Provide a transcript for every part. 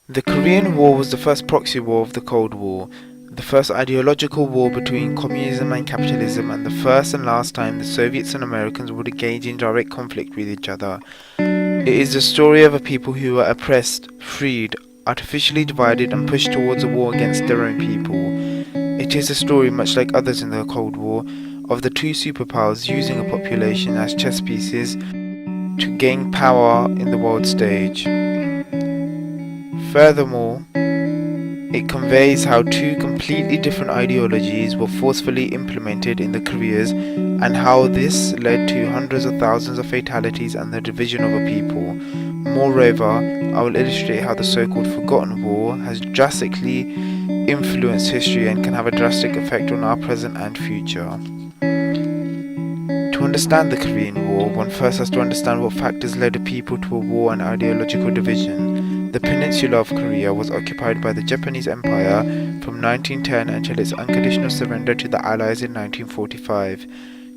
The Korean War was the first proxy war of the Cold War, the first ideological war between communism and capitalism, and the first and last time the Soviets and Americans would engage in direct conflict with each other. It is the story of a people who were oppressed, freed, artificially divided, and pushed towards a war against their own people. It is a story, much like others in the Cold War, of the two superpowers using a population as chess pieces to gain power in the world stage. Furthermore, it conveys how two completely different ideologies were forcefully implemented in the Koreas and how this led to hundreds of thousands of fatalities and the division of a people. Moreover, I will illustrate how the so-called forgotten war has drastically influenced history and can have a drastic effect on our present and future. To understand the Korean War, one first has to understand what factors led a people to a war and ideological division. The peninsula of Korea was occupied by the Japanese Empire from 1910 until its unconditional surrender to the Allies in 1945.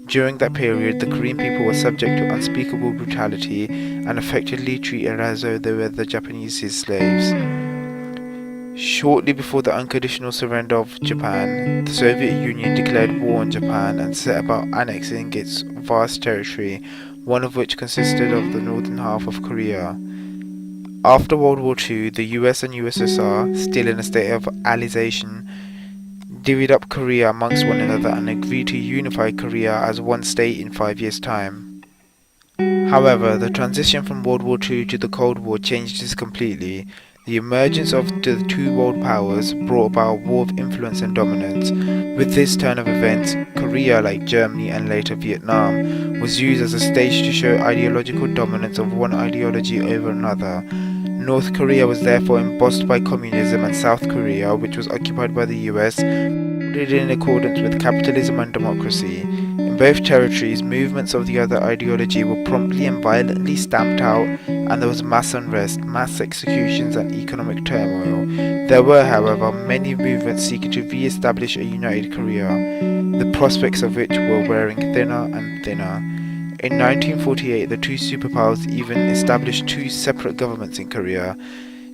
During that period, the Korean people were subject to unspeakable brutality and effectively treated as though they were the Japanese's slaves. Shortly before the unconditional surrender of Japan, the Soviet Union declared war on Japan and set about annexing its vast territory, one of which consisted of the northern half of Korea. After World War II, the US and USSR, still in a state of alliation, divvied up Korea amongst one another and agreed to unify Korea as one state in 5 years' time. However, the transition from World War II to the Cold War changed this completely. The emergence of the two world powers brought about a war of influence and dominance. With this turn of events, Korea, like Germany and later Vietnam, was used as a stage to show ideological dominance of one ideology over another. North Korea was therefore embossed by communism, and South Korea, which was occupied by the US, did in accordance with capitalism and democracy. In both territories, movements of the other ideology were promptly and violently stamped out, and there was mass unrest, mass executions, and economic turmoil. There were, however, many movements seeking to re-establish a united Korea, the prospects of which were wearing thinner and thinner. In 1948, the two superpowers even established two separate governments in Korea.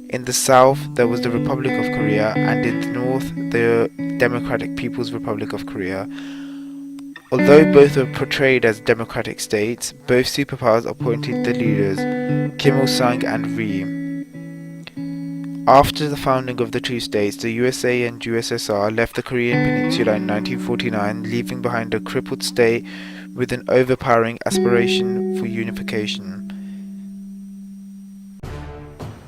In the south, there was the Republic of Korea, and in the north, the Democratic People's Republic of Korea. Although both were portrayed as democratic states, both superpowers appointed the leaders, Kim Il-sung and Ri. After the founding of the two states, the USA and USSR left the Korean peninsula in 1949, leaving behind a crippled state with an overpowering aspiration for unification.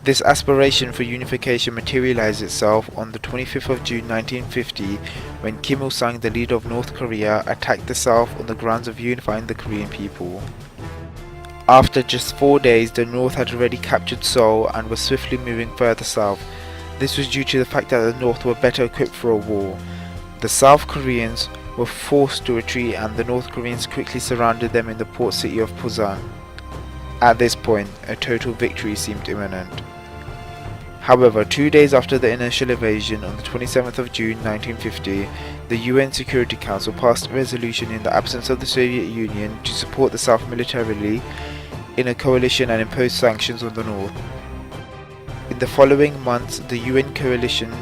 This aspiration for unification materialized itself on the 25th of June 1950 when Kim Il-sung, the leader of North Korea, attacked the South on the grounds of unifying the Korean people. After just 4 days, the North had already captured Seoul and was swiftly moving further south. This was due to the fact that the North were better equipped for a war. The South Koreans were forced to retreat, and the North Koreans quickly surrounded them in the port city of Busan. At this point, a total victory seemed imminent. However, 2 days after the initial invasion, on the 27th of June 1950, the UN Security Council passed a resolution in the absence of the Soviet Union to support the South militarily in a coalition and impose sanctions on the North. In the following months, the UN coalition,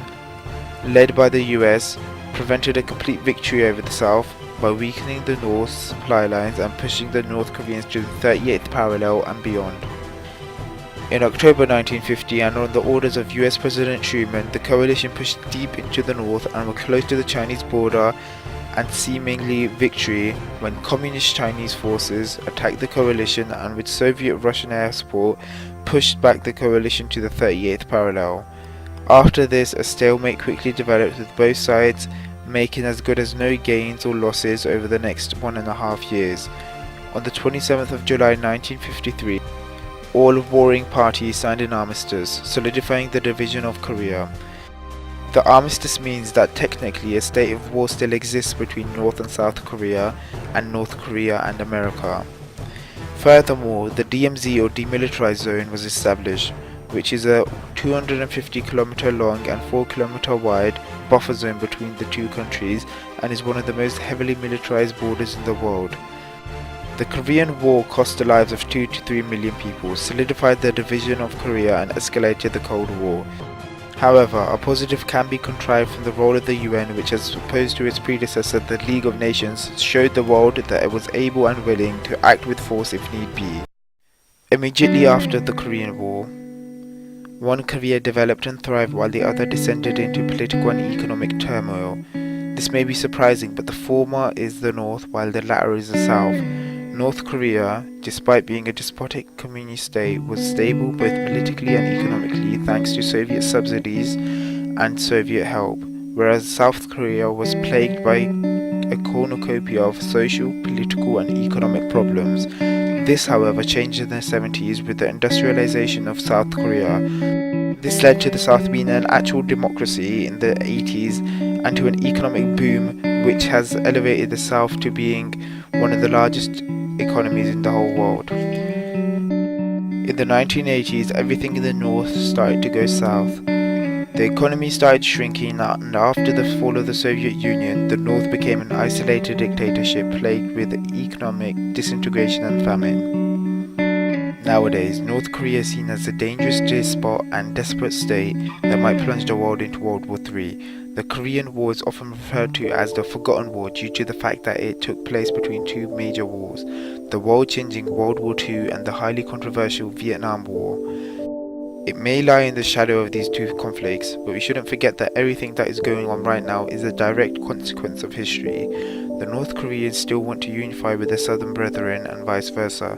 led by the US, prevented a complete victory over the South by weakening the North's supply lines and pushing the North Koreans to the 38th parallel and beyond. In October 1950, and on the orders of US President Truman, the coalition pushed deep into the north and were close to the Chinese border and seemingly victory when communist Chinese forces attacked the coalition and, with Soviet-Russian air support, pushed back the coalition to the 38th parallel. After this, a stalemate quickly developed, with both sides making as good as no gains or losses over the next 1.5 years. On the 27th of July 1953, all warring parties signed an armistice, solidifying the division of Korea. The armistice means that technically a state of war still exists between North and South Korea, and North Korea and America. Furthermore, the DMZ, or Demilitarized Zone, was established, which is a 250 km long and 4 km wide buffer zone between the two countries and is one of the most heavily militarized borders in the world. The Korean War cost the lives of 2 to 3 million people, solidified the division of Korea and escalated the Cold War. However, a positive can be contrived from the role of the UN, which, as opposed to its predecessor, the League of Nations, showed the world that it was able and willing to act with force if need be. Immediately after the Korean War, one Korea developed and thrived while the other descended into political and economic turmoil. This may be surprising, but the former is the North while the latter is the South. North Korea, despite being a despotic communist state, was stable both politically and economically thanks to Soviet subsidies and Soviet help, whereas South Korea was plagued by a cornucopia of social, political and economic problems. This, however, changed in the 70s with the industrialization of South Korea. This led to the South being an actual democracy in the 80s and to an economic boom which has elevated the South to being one of the largest economies in the whole world. In the 1980s, everything in the North started to go south. The economy started shrinking, and after the fall of the Soviet Union, the North became an isolated dictatorship plagued with economic disintegration and famine. Nowadays, North Korea is seen as a dangerous despot and desperate state that might plunge the world into World War III. The Korean War is often referred to as the Forgotten War due to the fact that it took place between two major wars, the world-changing World War II and the highly controversial Vietnam War. It may lie in the shadow of these two conflicts, but we shouldn't forget that everything that is going on right now is a direct consequence of history. The North Koreans still want to unify with their southern brethren and vice versa.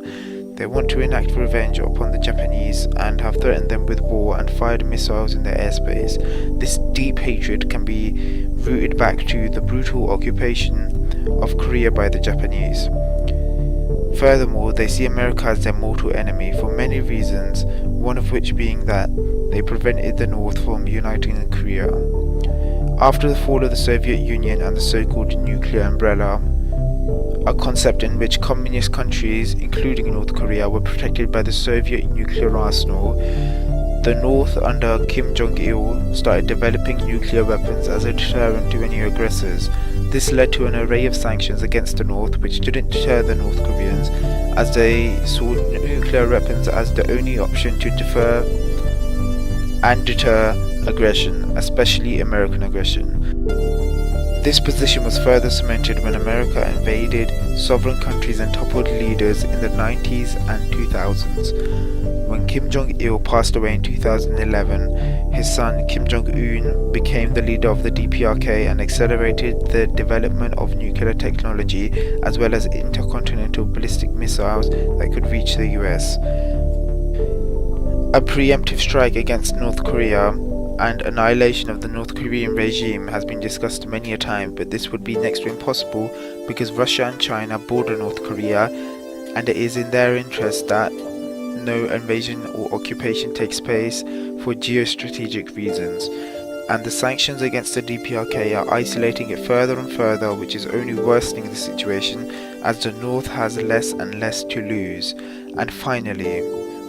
They want to enact revenge upon the Japanese and have threatened them with war and fired missiles in their airspace. This deep hatred can be rooted back to the brutal occupation of Korea by the Japanese. Furthermore, they see America as their mortal enemy for many reasons, one of which being that they prevented the North from uniting in Korea. After the fall of the Soviet Union and the so-called nuclear umbrella, a concept in which communist countries, including North Korea, were protected by the Soviet nuclear arsenal, the North under Kim Jong-il started developing nuclear weapons as a deterrent to any aggressors. This led to an array of sanctions against the North, which didn't deter the North Koreans, as they saw nuclear weapons as the only option to defer and deter aggression, especially American aggression. This position was further cemented when America invaded sovereign countries and toppled leaders in the 90s and 2000s. When Kim Jong-il passed away in 2011, his son Kim Jong-un became the leader of the DPRK and accelerated the development of nuclear technology as well as intercontinental ballistic missiles that could reach the US. A preemptive strike against North Korea and annihilation of the North Korean regime has been discussed many a time, but this would be next to impossible because Russia and China border North Korea, and it is in their interest that no invasion or occupation takes place for geostrategic reasons, and the sanctions against the DPRK are isolating it further and further, which is only worsening the situation as the North has less and less to lose. And finally,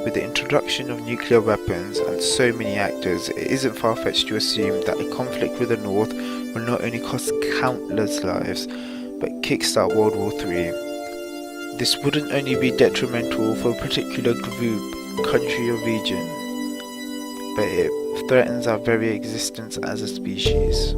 with the introduction of nuclear weapons and so many actors, it isn't far-fetched to assume that a conflict with the North will not only cost countless lives, but kickstart World War III. This wouldn't only be detrimental for a particular group, country or region, but it threatens our very existence as a species.